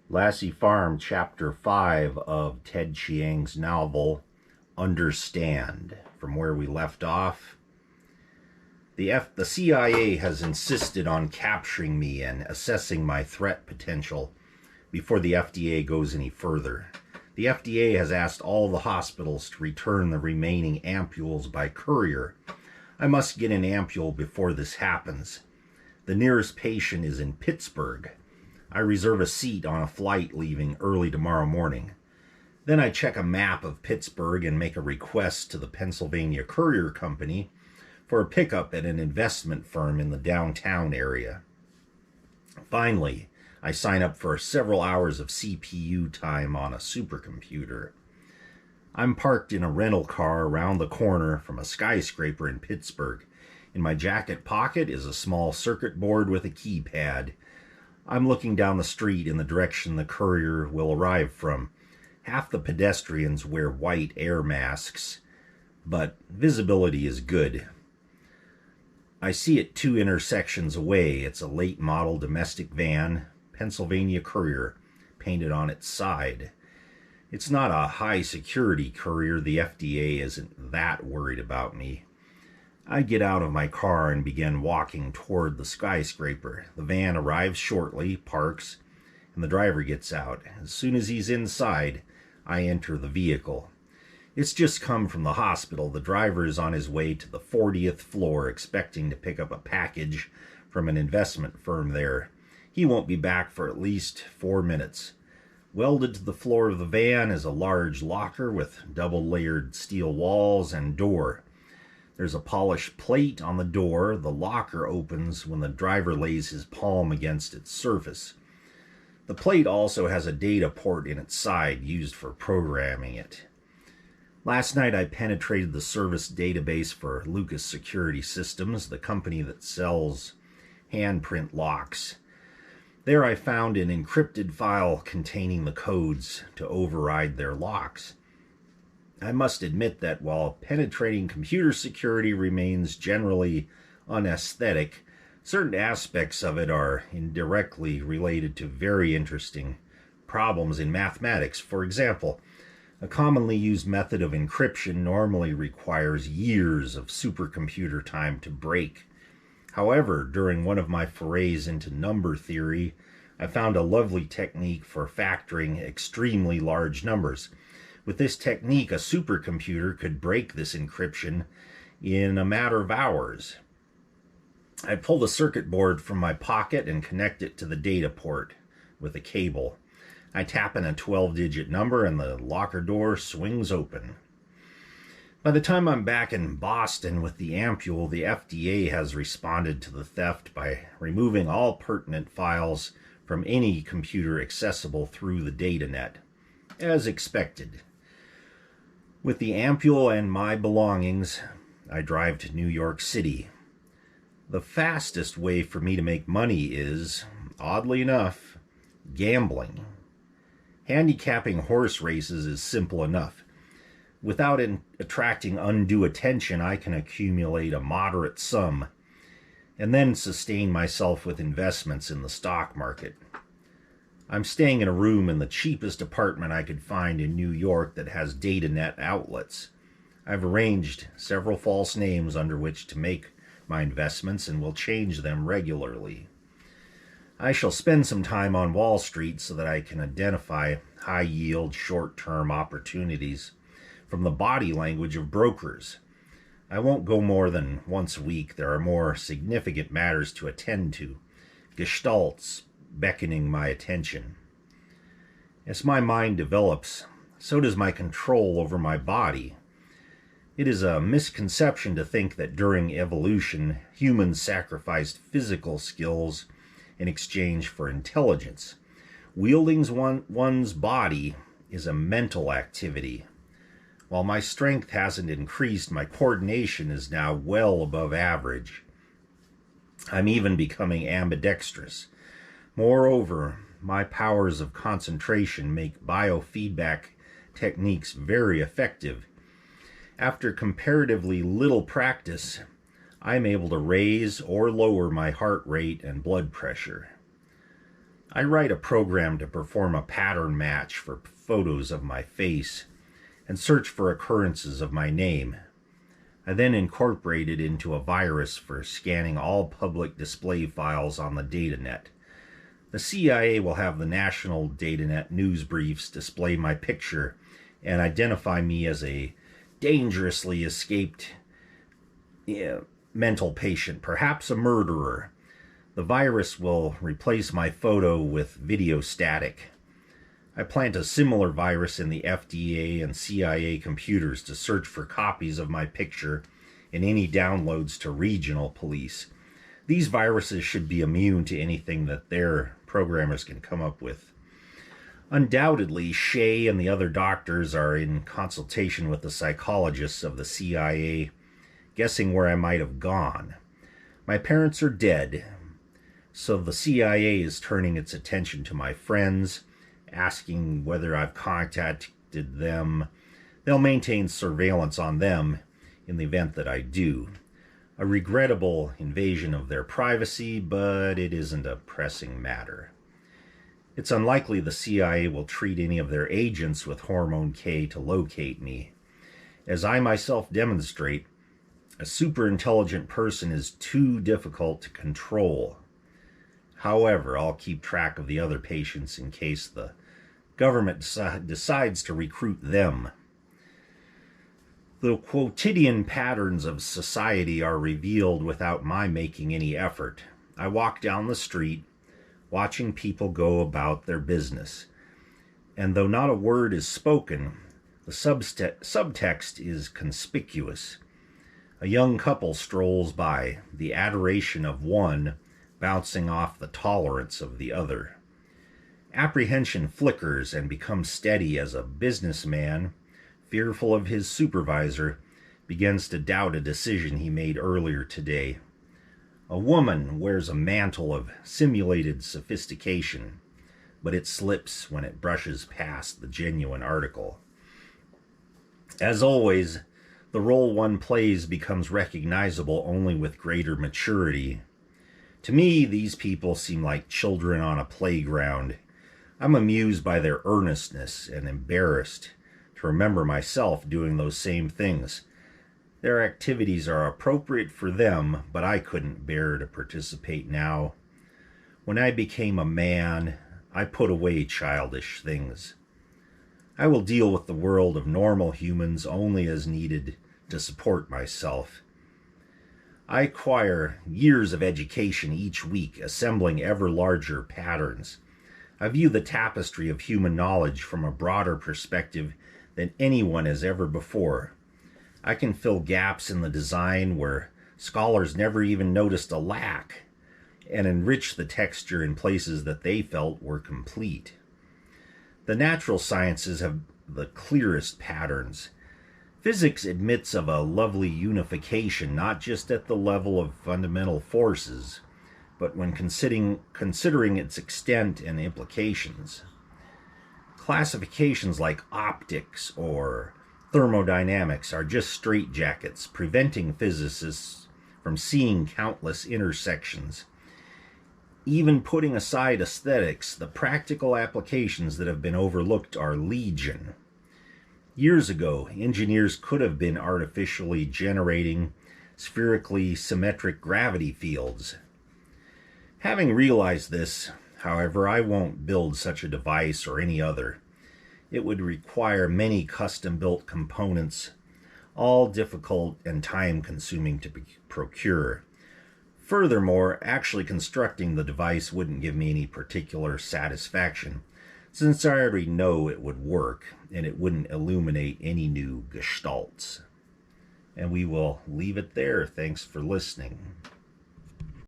Lassie Farm, Chapter 5 of Ted Chiang's novel, Understand. From where we left off, the CIA has insisted on capturing me and assessing my threat potential before the FDA goes any further. The FDA has asked all the hospitals to return the remaining ampules by courier. I must get an ampule before this happens. The nearest patient is in Pittsburgh. I reserve a seat on a flight leaving early tomorrow morning. Then I check a map of Pittsburgh and make a request to the Pennsylvania Courier Company for a pickup at an investment firm in the downtown area. Finally, I sign up for several hours of CPU time on a supercomputer. I'm parked in a rental car around the corner from a skyscraper in Pittsburgh. In my jacket pocket is a small circuit board with a keypad. I'm looking down the street in the direction the courier will arrive from. Half the pedestrians wear white air masks, but visibility is good. I see it 2 intersections away. It's a late model domestic van, Pennsylvania Courier, painted on its side. It's not a high security courier. The FDA isn't that worried about me. I get out of my car and begin walking toward the skyscraper. The van arrives shortly, parks, and the driver gets out. As soon as he's inside, I enter the vehicle. It's just come from the hospital. The driver is on his way to the 40th floor, expecting to pick up a package from an investment firm there. He won't be back for at least 4 minutes. Welded to the floor of the van is a large locker with double-layered steel walls and door. There's a polished plate on the door. The locker opens when the driver lays his palm against its surface. The plate also has a data port in its side used for programming it. Last night I penetrated the service database for Lucas Security Systems, the company that sells handprint locks. There I found an encrypted file containing the codes to override their locks. I must admit that while penetrating computer security remains generally unaesthetic, certain aspects of it are indirectly related to very interesting problems in mathematics. For example, a commonly used method of encryption normally requires years of supercomputer time to break. However, during one of my forays into number theory, I found a lovely technique for factoring extremely large numbers. With this technique, a supercomputer could break this encryption in a matter of hours. I pull the circuit board from my pocket and connect it to the data port with a cable. I tap in a 12-digit number and the locker door swings open. By the time I'm back in Boston with the ampule, the FDA has responded to the theft by removing all pertinent files from any computer accessible through the data net, as expected. With the ampule and my belongings, I drive to New York City. The fastest way for me to make money is, oddly enough, gambling. Handicapping horse races is simple enough. Without attracting undue attention, I can accumulate a moderate sum and then sustain myself with investments in the stock market. I'm staying in a room in the cheapest apartment I could find in New York that has data net outlets. I've arranged several false names under which to make my investments and will change them regularly. I shall spend some time on Wall Street so that I can identify high-yield, short-term opportunities from the body language of brokers. I won't go more than once a week. There are more significant matters to attend to, gestalts beckoning my attention. As my mind develops, so does my control over my body. It is a misconception to think that during evolution, humans sacrificed physical skills in exchange for intelligence. Wielding one's body is a mental activity. While my strength hasn't increased, my coordination is now well above average. I'm even becoming ambidextrous. Moreover, my powers of concentration make biofeedback techniques very effective. After comparatively little practice, I'm able to raise or lower my heart rate and blood pressure. I write a program to perform a pattern match for photos of my face and search for occurrences of my name. I then incorporate it into a virus for scanning all public display files on the datanet. The CIA will have the national datanet news briefs display my picture and identify me as a dangerously escaped mental patient, perhaps a murderer. The virus will replace my photo with video static. I plant a similar virus in the FDA and CIA computers to search for copies of my picture and any downloads to regional police. These viruses should be immune to anything that their programmers can come up with. Undoubtedly, Shea and the other doctors are in consultation with the psychologists of the CIA, guessing where I might have gone. My parents are dead, so the CIA is turning its attention to my friends, asking whether I've contacted them. They'll maintain surveillance on them in the event that I do. A regrettable invasion of their privacy, but it isn't a pressing matter. It's unlikely the CIA will treat any of their agents with Hormone K to locate me. As I myself demonstrate, a superintelligent person is too difficult to control. However, I'll keep track of the other patients in case the government decides to recruit them. The quotidian patterns of society are revealed without my making any effort. I walk down the street, watching people go about their business. And though not a word is spoken, the subtext is conspicuous. A young couple strolls by, the adoration of one bouncing off the tolerance of the other. Apprehension flickers and becomes steady as a businessman, fearful of his supervisor, begins to doubt a decision he made earlier today. A woman wears a mantle of simulated sophistication, but it slips when it brushes past the genuine article. As always, the role one plays becomes recognizable only with greater maturity. To me, these people seem like children on a playground. I'm amused by their earnestness and embarrassed to remember myself doing those same things. Their activities are appropriate for them, but I couldn't bear to participate now. When I became a man, I put away childish things. I will deal with the world of normal humans only as needed to support myself. I acquire years of education each week, assembling ever larger patterns. I view the tapestry of human knowledge from a broader perspective than anyone has ever before. I can fill gaps in the design where scholars never even noticed a lack, and enrich the texture in places that they felt were complete. The natural sciences have the clearest patterns. Physics admits of a lovely unification, not just at the level of fundamental forces, but when considering its extent and implications. Classifications like optics or thermodynamics are just straitjackets, preventing physicists from seeing countless intersections. Even putting aside aesthetics, the practical applications that have been overlooked are legion. Years ago, engineers could have been artificially generating spherically symmetric gravity fields. Having realized this, however, I won't build such a device or any other. It would require many custom-built components, all difficult and time-consuming to procure. Furthermore, actually constructing the device wouldn't give me any particular satisfaction, since I already know it would work, and it wouldn't illuminate any new gestalts. And we will leave it there. Thanks for listening.